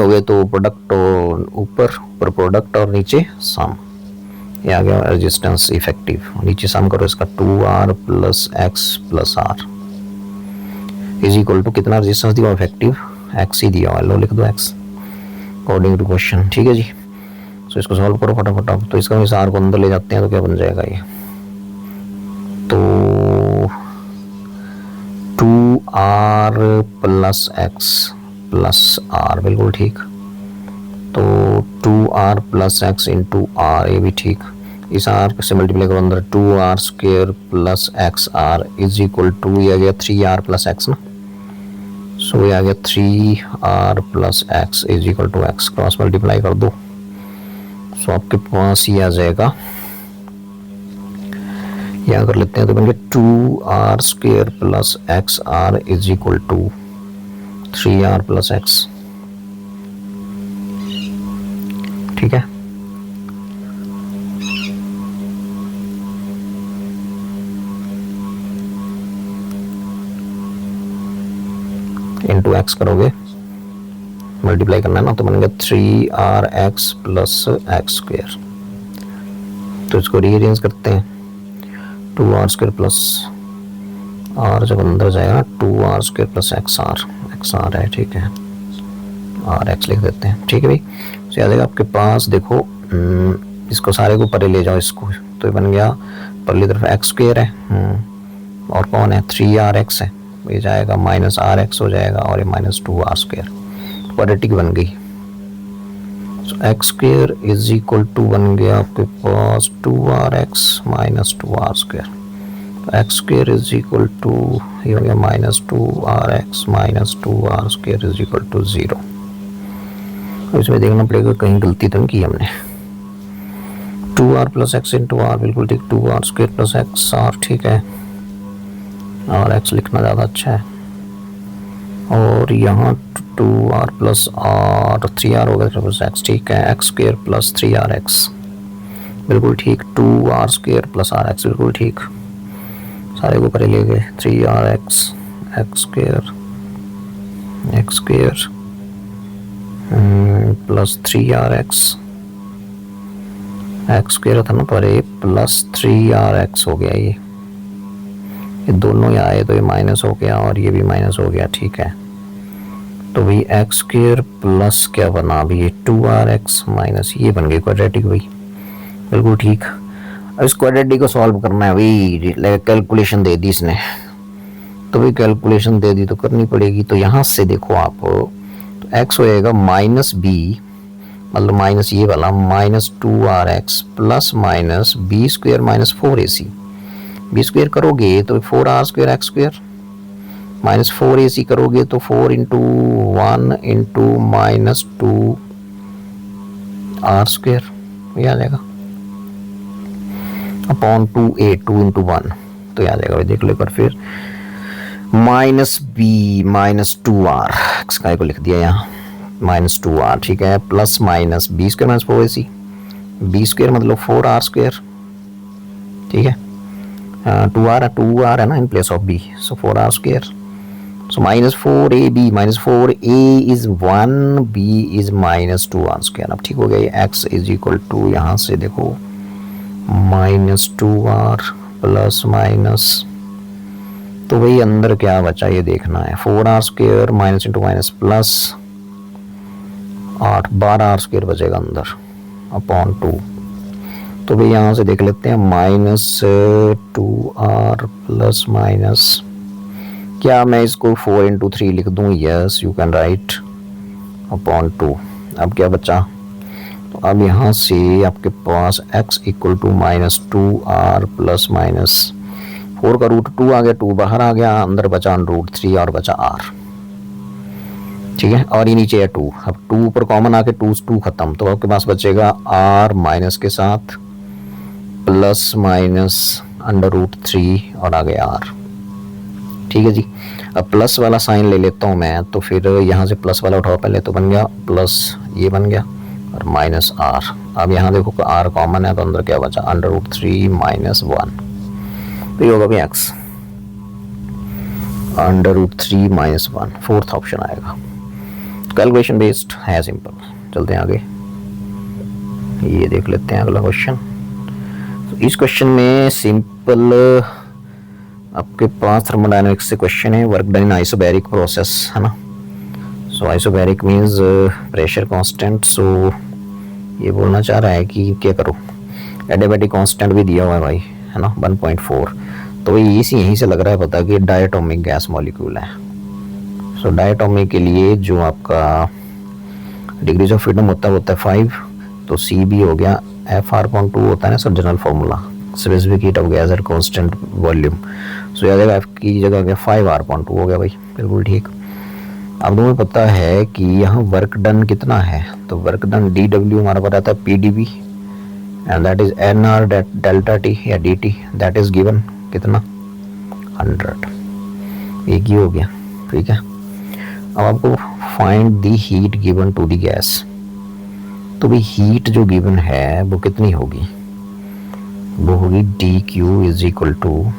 गए, तो प्रोडक्ट ऊपर प्रोडक्ट और नीचे सम, ये आ गया रेजिस्टेंस इफेक्टिव। नीचे सम करो इसका 2R plus X plus R is equal to कितना रेजिस्टेंस दिया इफेक्टिव, एक्स ही दिया, लो लिख दो एक्स अकॉर्डिंग टू क्वेश्चन, ठीक है जी। तो इसको सॉल्व करो फटाफट। अब तो इसका हम इस आर को अंदर ले जाते हैं तो क्या बन जाएगा ये, तो 2R plus X plus are, बिल्कुल ठीक। तो 2R plus x into are, ये भी ठीक। इस आर से मल्टीप्लाई करो अंदर, 2R square plus X R is equal to, ये आ गया 3R प्लस एक्स ना, सो ये आ गया 3R plus X is equal to X, cross multiply कर दो, सो आपके पास ये आ जाएगा, यहाँ कर लेते हैं तो बन गया 2R square plus X R is equal to 3R plus X, ठीक है। इंटू एक्स करोगे, मल्टीप्लाई करना है ना, तो बन गया 3RX प्लस एक्स स्क्वायर। तो इसको रीअरेंज करते हैं, 2R स्क्वायर प्लस आर जब अंदर जाएगा 2R square plus X are है, ठीक है, RX लिख देते हैं, ठीक है भाई। तो आ जाएगा आपके पास, देखो इसको सारे को परे ले जाओ इसको, तो ये बन गया पहली तरफ एक्स स्क्वायर है और कौन है 3RX है, ये जाएगा माइनस RX हो जाएगा और ये माइनस 2R स्क्वायर, क्वाड्रेटिक बन गई। So x square is equal to बन गया आपके पास 2RX माइनस 2R स्क्वायर, तो x square is equal to ये हो गया minus 2RX minus 2R square is equal to 0। इसमें देखना पड़ेगा कहीं गलती तो नहीं की हमने, 2R plus x into are, बिल्कुल ठीक, 2R square plus X are, ठीक है, और एक्स लिखना ज़्यादा अच्छा है। और यहाँ 2R प्लस आर 3R हो गया प्लस एक्स, ठीक है, एक्स स्क्वायर प्लस 3RX, बिल्कुल ठीक, 2R स्क्वायर प्लस RX, बिल्कुल ठीक, सारे को परे ले गए, 3RX x square plus 3RX, x square था ना परे, प्लस 3RX हो गया, ये दोनों यहाँ आए तो ये माइनस हो गया और ये भी माइनस हो गया, ठीक है। तो भाई एक्स स्क्वायर प्लस क्या बना अभी ये 2RX माइनस, ये बन गई क्वाड्रेटिक भाई, बिल्कुल ठीक। अब इस क्वाड्रेटिक को सॉल्व करना है भाई, कैलकुलेशन दे दी इसने, तो भाई कैलकुलेशन दे दी तो करनी पड़ेगी। तो यहाँ से देखो आप, तो एक्स हो जाएगा माइनस बी, मतलब माइनस ये वाला minus 2RX plus minus B square minus 4AC, B square करोगे तो 4R square x square minus 4AC करोगे तो 4 into 1 into minus 2R square, ये आ जाएगा अपॉन 2A, 2 इंटू 1, तो ये आ जाएगा, देख लो एक बार फिर, minus B minus 2R, x का को लिख दिया यहाँ माइनस 2R, ठीक है, plus minus B square minus 4AC, B square मतलब 4R स्क्वायर, ठीक है, 2R है ना in place of B, so 4R square, so minus 4AB minus 4A is 1, B is minus 2R square. अब ठीक हो गया, ये एक्स इज इक्वल टू यहाँ से देखो माइनस 2R प्लस माइनस, तो वही अंदर क्या बचा ये देखना है, 4R square minus into minus plus 12R square बचेगा अंदर अपॉन 2, तो भाई यहाँ से देख लेते हैं माइनस 2R प्लस माइनस, क्या मैं इसको 4 इंटू 3 लिख दूँ, yes you can write upon 2। अब क्या बचा, तो अब यहाँ से आपके पास x equal to minus 2R plus minus 4 का रूट 2 आ गया, 2 बाहर आ गया, अंदर बचा √3 और बचा r। ठीक है, और ये नीचे है 2। अब 2 ऊपर कॉमन आके 2 खत्म, तो आपके पास बचेगा r माइनस के साथ प्लस माइनस √3 और आ गया r। ठीक है जी। अब प्लस वाला साइन ले लेता हूँ मैं, तो फिर यहाँ से प्लस वाला उठाओ पहले, तो बन गया प्लस, ये बन गया और माइनस r। अब यहाँ देखो r कॉमन है, तो अंदर क्या बचा √3 माइनस 1, तो ये होगा भी x √3 माइनस 1, फोर्थ ऑप्शन आएगा। कैलकुलेशन बेस्ड है, सिंपल। चलते हैं आगे, ये देख लेते हैं अगला क्वेश्चन। तो इस क्वेश्चन में सिंपल आपके पास थर्मोडायनेमिक्स से क्वेश्चन है, work done in isobaric process, है ना। सो आइसोबैरिक मींस प्रेशर कांस्टेंट। सो ये बोलना चाह रहा है कि क्या करो, एडियाबैटिक कांस्टेंट भी दिया हुआ है भाई, है ना 1.4। तो यहीं से लग रहा है पता कि डायटोमिक गैस मॉलिक्यूल है। सो डायटोमिक के लिए जो आपका डिग्रीज ऑफ फ्रीडम होता है 5, तो सी बी हो गया FR/2 होता है ना sir general formula, specific heat of gas at constant volume. So याद है F की जगह गया 5R/2 हो गया भाई, बिल्कुल ठीक। अब तुम्हें पता है कि यहाँ वर्क डन कितना है, तो वर्क डन DW हमारा पता था PdV and that is NR delta T या DT, दैट इज गिवन कितना 100, एक ही हो गया। ठीक है, अब आपको find the heat given to the gas, तो भाई हीट जो गिवन है वो कितनी होगी, वो होगी dQ is equal to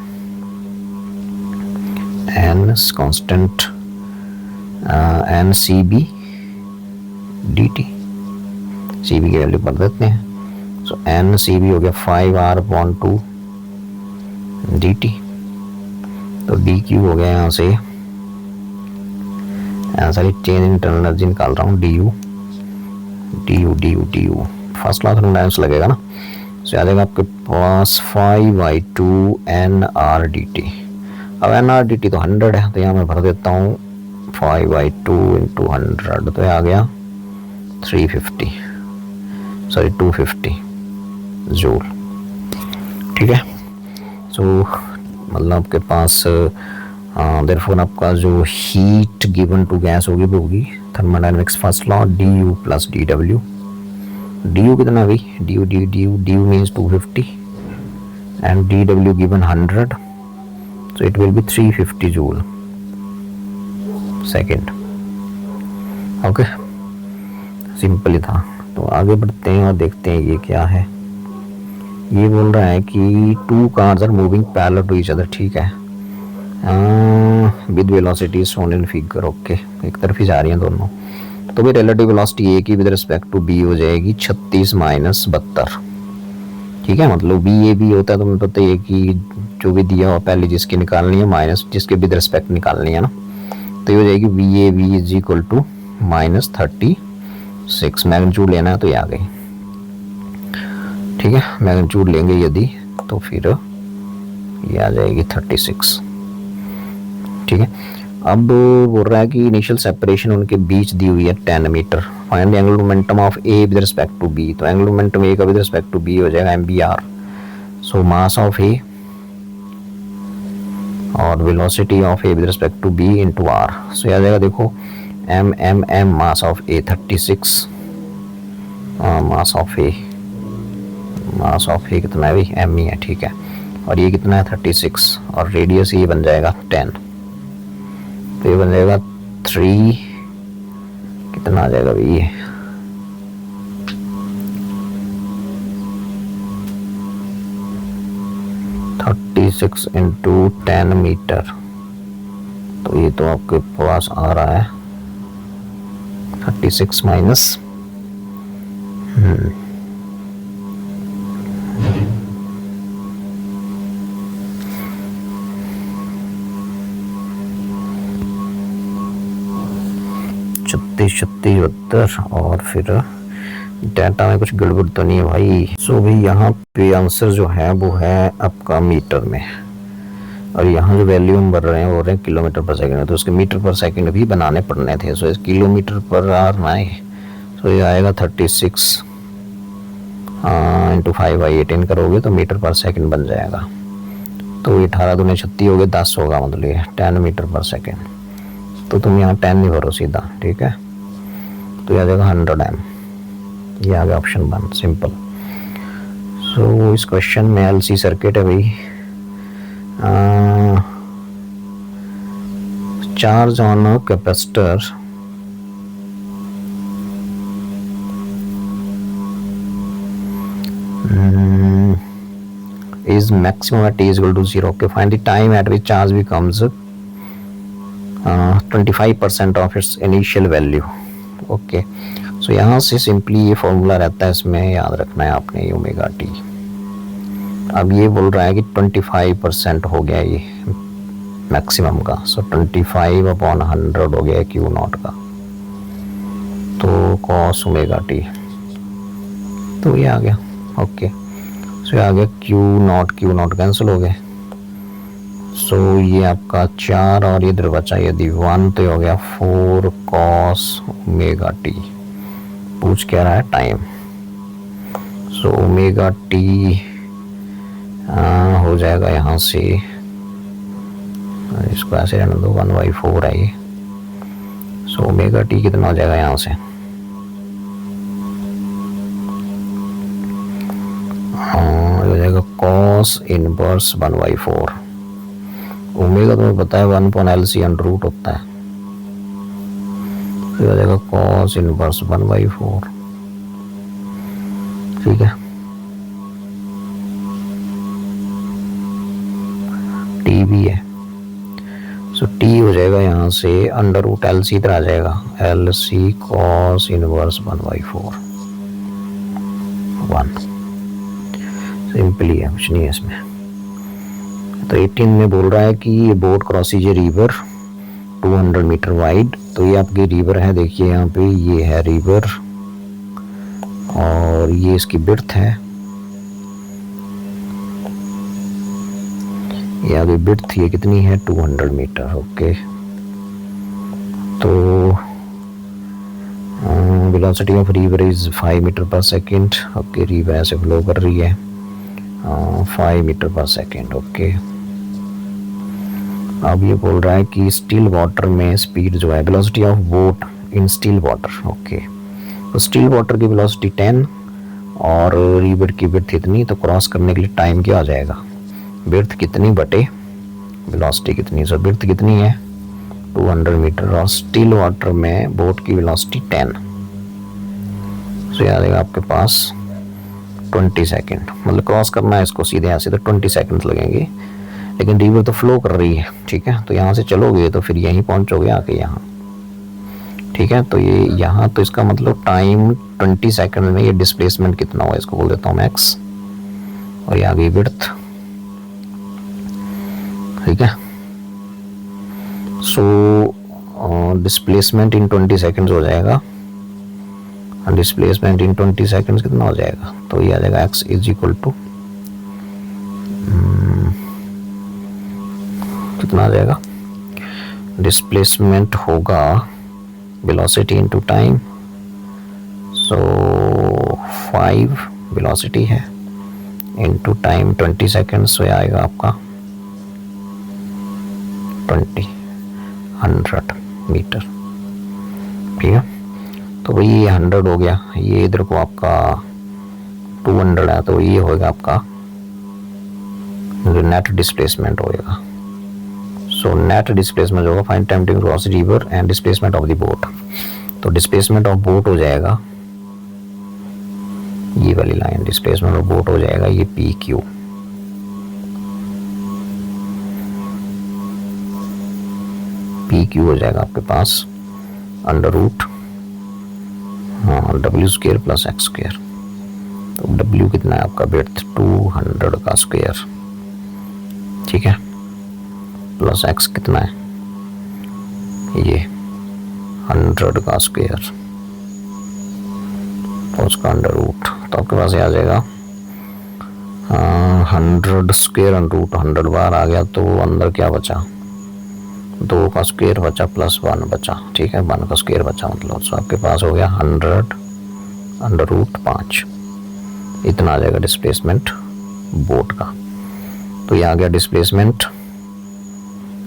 n constant NCB dt। CB की वैल्यू पढ़ देते हैं। सो NCB हो गया 5R/2 dt, तो dQ हो गया यहाँ से, सारी चेंज इंटरनल एनर्जी निकाल रहा हूँ, du फर्स्ट क्लास थर्मोडायनेमिक्स लगेगा ना। सो आ जाएगा आपके पास 5/2 nR dt। अब nR dt तो 100 है, तो यहाँ मैं भर देता हूँ 5/2 × 100, तो आ गया 250 जूल। ठीक है, सो मतलब आपके पास देयरफॉर आपका जो हीट गिवन टू गैस होगी वो होगी thermodynamics first law du plus dw। du कितना भाई, du means 250 and dw given 100, so it will be 350 joule second. Okay, simple ही था। तो आगे बढ़ते हैं और देखते हैं ये क्या है। ये बोल रहा है कि 2 cars are moving parallel to each other. ठीक है, with velocity shown in figure. Okay, एक तरफ ही जा रही हैं दोनों, तो भी रिलेटिव वेलोसिटी ए की विद रिस्पेक्ट टू बी हो जाएगी 36 माइनस 72। ठीक है, मतलब बी ए बी होता है तो मुझे पता है कि जो भी दिया हो पहले जिसकी निकालनी है माइनस जिसके विद रिस्पेक्ट निकालनी है ना, तो ये हो जाएगी V A B is equal to -36। Magnitude लेना है तो ये आ गई। ठीक है, मैग्नीट्यूड लेंगे यदि तो फिर ये आ जाएगी 36। ठीक है, अब बोल रहा है कि इनिशियल सेपरेशन उनके बीच दी हुई है 10 metre. Find the angular momentum of A with respect to B, तो एंगुलर मोमेंटम ए का विद रिस्पेक्ट टू बी हो जाएगा MBR। So mass of A और velocity of A with respect to B into r. So ये आ जाएगा देखो m mass of A 36, mass of A कितना है भाई m ही है। ठीक है, और ये कितना है 36 और रेडियस ये बन जाएगा 10, तो ये बन जाएगा 3 कितना आ जाएगा भाई ये 36 इंटू 10 मीटर, तो ये तो आपके पास आ रहा है 36 माइनस 36 और फिर डाटा में कुछ गड़बड़ तो नहीं है भाई। सो भाई यहाँ पे आंसर जो है वो है आपका मीटर में, और यहाँ जो वैल्यू हम भर रहे हैं वो रहे हैं किलोमीटर पर सेकंड में, तो उसके मीटर पर सेकंड भी बनाने पड़ने थे। सो इस किलोमीटर पर आर ना है, सो ये आएगा 36 इंटू 5/18 करोगे तो मीटर पर सेकंड बन जाएगा। तो ये 18 दूनी 36 हो गए, 10 होगा, मतलब ये 10 मीटर पर सेकेंड। तो तुम यहाँ 10 नहीं भरो सीधा, ठीक है, तो ये आ जाएगा 100 m। ये आ गया ऑप्शन 1, सिंपल। सो इस क्वेश्चन में एलसी सर्किट है भाई, charge on a capacitor is maximum at t is equal to 0. Okay, find the time at which charge becomes 25% of its initial value. Okay, so यहाँ से simply ये formula रहता है, इसमें याद रखना है आपने ओमेगा टी। अब ये बोल रहा है कि 25% हो गया ये मैक्सिमम का, सो 25/100 हो गया क्यू नॉट का, तो कॉस ओमेगा टी, तो ये आ गया। ओके, सो ये आ गया क्यू नॉट कैंसिल हो गए। सो ये आपका 4 और इधर बचा यदि 1, तो ये हो गया 4 कॉस ओमेगा टी। पूछ क्या रहा है टाइम, सो ओमेगा टी हो जाएगा यहाँ से, इसको ऐसे रहने दो, 1/4 है ये। सो ओमेगा टी कितना हो जाएगा यहाँ से, हो जाएगा कॉस इनवर्स 1/4। ओमेगा तुम्हें पता है 1/LC √ होता है, तो हो जाएगा कॉस इनवर्स 1/4, ठीक है। टी भी है, सो टी हो जाएगा यहाँ से √LC इधर आ जाएगा, LC कॉस इनवर्स 1/4, 1। सिंपली है, कुछ नहीं है इसमें। तो 18 में बोल रहा है कि ये boat crosses a river 200 metre wide. तो ये आपकी रिवर है, देखिए यहाँ पे ये है रिवर और ये इसकी बिर्थ है, ये आगे बिर्थ ये कितनी है 200 मीटर। ओके, तो velocity of river is 5 metre per second. Okay, river ऐसे फ्लो कर रही है 5 मीटर पर सेकेंड। ओके, अब ये बोल रहा है कि स्टिल वाटर में स्पीड जो है, velocity of boat in still water. Okay, तो स्टिल वाटर की वेलोसिटी 10 और रिवर की बिर्थ इतनी, तो क्रॉस करने के लिए टाइम क्या आ जाएगा, बिर्थ कितनी बटे वेलोसिटी कितनी। सो बिर्थ कितनी है 200 मीटर और स्टिल वाटर में बोट की वेलोसिटी 10, सो ये आ जाएगा आपके पास 20 सेकेंड। मतलब क्रॉस करना है इसको सीधे ऐसे, तो 20 सेकेंड लगेंगे, लेकिन रिवर तो फ्लो कर रही है, ठीक है। तो यहाँ से चलोगे तो फिर यहीं पहुँचोगे आके यहाँ, ठीक है। तो ये यहाँ, तो इसका मतलब टाइम 20 सेकेंड में ये डिस्प्लेसमेंट कितना हुआ, इसको बोल देता हूँ मैक्स, और ये आ गई विड्थ, ठीक है। सो डिस्प्लेसमेंट इन 20 सेकेंड्स हो जाएगा, डिस्प्लेसमेंट इन 20 सेकेंड्स कितना हो जाएगा, तो ये आ जाएगा x इज इक्वल टू कितना आ जाएगा, डिस्प्लेसमेंट होगा वेलोसिटी इनटू टाइम। सो 5 वेलोसिटी है इनटू टाइम 20 सेकेंड्स, सो आएगा आपका 100 मीटर, ठीक है। तो भाई ये 100 हो गया, ये इधर को आपका 200 है, तो ये होगा आपका जो नेट डिस्प्लेसमेंट होएगा। सो नेट डिस्प्लेसमेंट होगा find time to cross river and displacement of the boat. तो डिस्प्लेसमेंट ऑफ बोट हो जाएगा ये वाली लाइन, डिस्प्लेसमेंट ऑफ बोट हो जाएगा ये PQ, PQ हो जाएगा आपके पास √ W² प्लस x²। तो W कितना है आपका विड्थ 200 का स्क्वायर, ठीक है, प्लस x कितना है ये 100 का स्क्वायर, और उसका √ तो आपके पास ये आ जाएगा 100 स्क्वायर √100 बार आ गया, तो अंदर क्या बचा 2 का स्क्वायर बचा प्लस 1 बचा, ठीक है, 1 का स्क्वायर बचा, मतलब सो आपके पास हो गया 100 √5, इतना आ जाएगा डिस्प्लेसमेंट बोट का। तो ये आ गया डिस्प्लेसमेंट,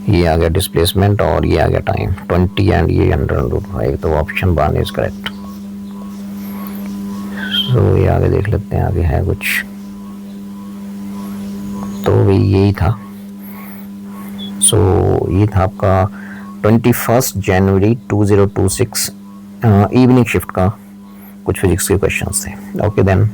ये आ गया डिस्प्लेसमेंट और ये आ गया टाइम 20 एंड ये 100/5, तो ऑप्शन 1 इज करेक्ट। सो ये आगे देख लेते हैं, आगे है कुछ, तो भाई यही था। सो ये था आपका 21 जनवरी 2026 इवनिंग शिफ्ट का कुछ फिजिक्स के क्वेश्चंस थे। Okay then.